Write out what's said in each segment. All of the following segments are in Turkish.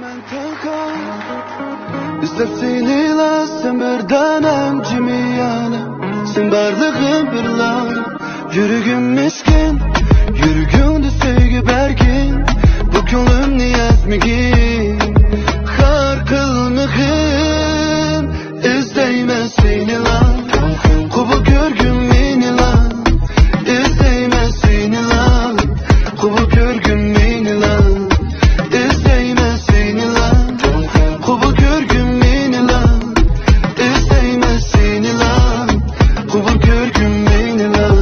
Yürümen telkon İstesini la sen birdanem cimiyana Sen barlığın bir lan Yürügün miskin Yürügündü sevgi bergin Bu könlüm niyaz migin Har kılmıgın İzdeyme seni lan Kubu görgün meni lan İzdeyme seni lan Kubu görgün meni lan İzdeyme seni lan Kubu görgün meni lan İzdeyme seni lan Kubu görgün meni lan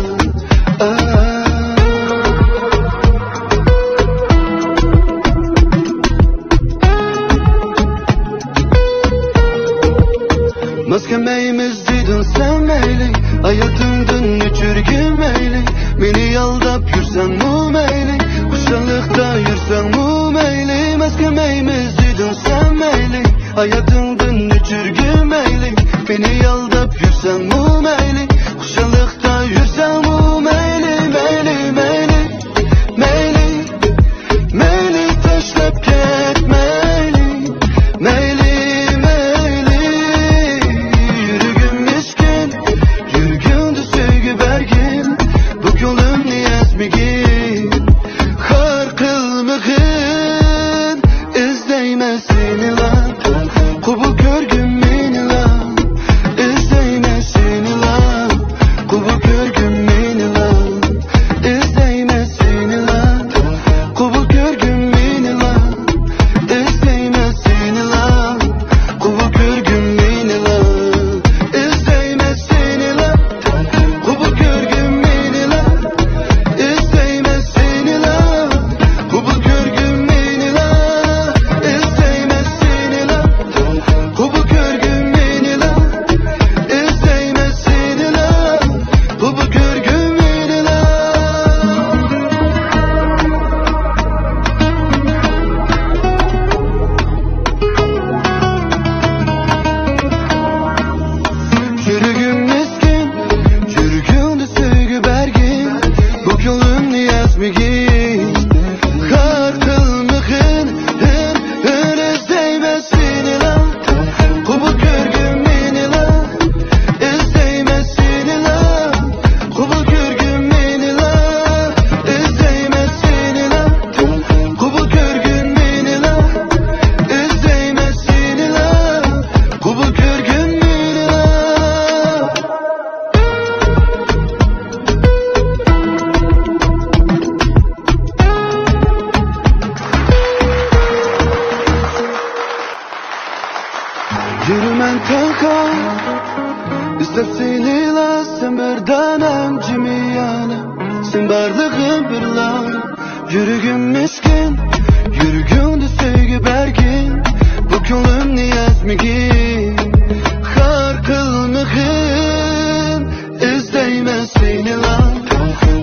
Maskameyimiz dedin sen meyli Hayatımdın uçurgün meyli Beni yaldap yürsen mu meyli Kuşanlıkta yürsen mu meyli Maskameyimiz dedin sen meyli Hayatımdın uçurgün meyli Beni yaldap yürsen mu meyli Kuşanlıkta yürsen mu meyli Meyli meyli Meyli Meyli taşlap git meyli Meyli Har kılmıgın İzdeyme seni lan Kubu görgün meni lan İzdeyme seni lan Kubu görgün meni lan İzdeyme seni lan Kubu görgün meni lan İzdeyme seni lan Kubu görgün meni lan İzdeyme seni lan Kubu görgün meni lan İzdeyme seni lan Kubu görgün meni lan İzdeyme seni lan Kubu görgün meni lan İzdeyme seni lan Kubu görgün meni lan Yürügün miskin Yürügündü sevgi bergin Bu könlüm niyaz migin Har kılmıgın İzdeyme seni lan Kubu görgün meni lan İzdeyme seni lan Kubu görgün meni lan İzdeyme seni lan Kubu görgün meni lan İzdeyme seni lan Kubu görgün meni lan Yürümen telkon İstesini la sen birdanem cimiyana Sen barlığın bir lan Yürügün miskin Yürügündü sevgi bergin Bu könlüm niyaz migin Har kılmıgın İzdeyme seni lan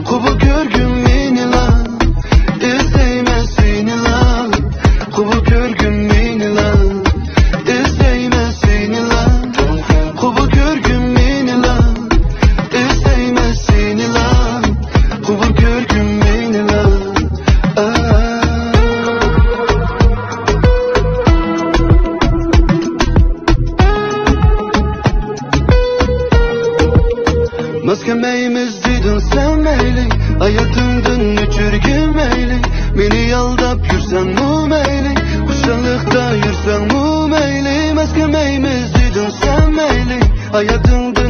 Kubu görgün meni lan İzdeyme seni lan Kubu görgün meni lan İzdeyme seni lan Kubu görgün meni lan İzdeyme seni lan Kubu görgün meni lan Maskameyimiz dedin sen meyli Hayatımdın uçurgün meyli Beni yaldap yürsen mu meyli Kuşanlıkta yürsen mu meyli Maskameyimiz dedin sen meyli Hayatımdın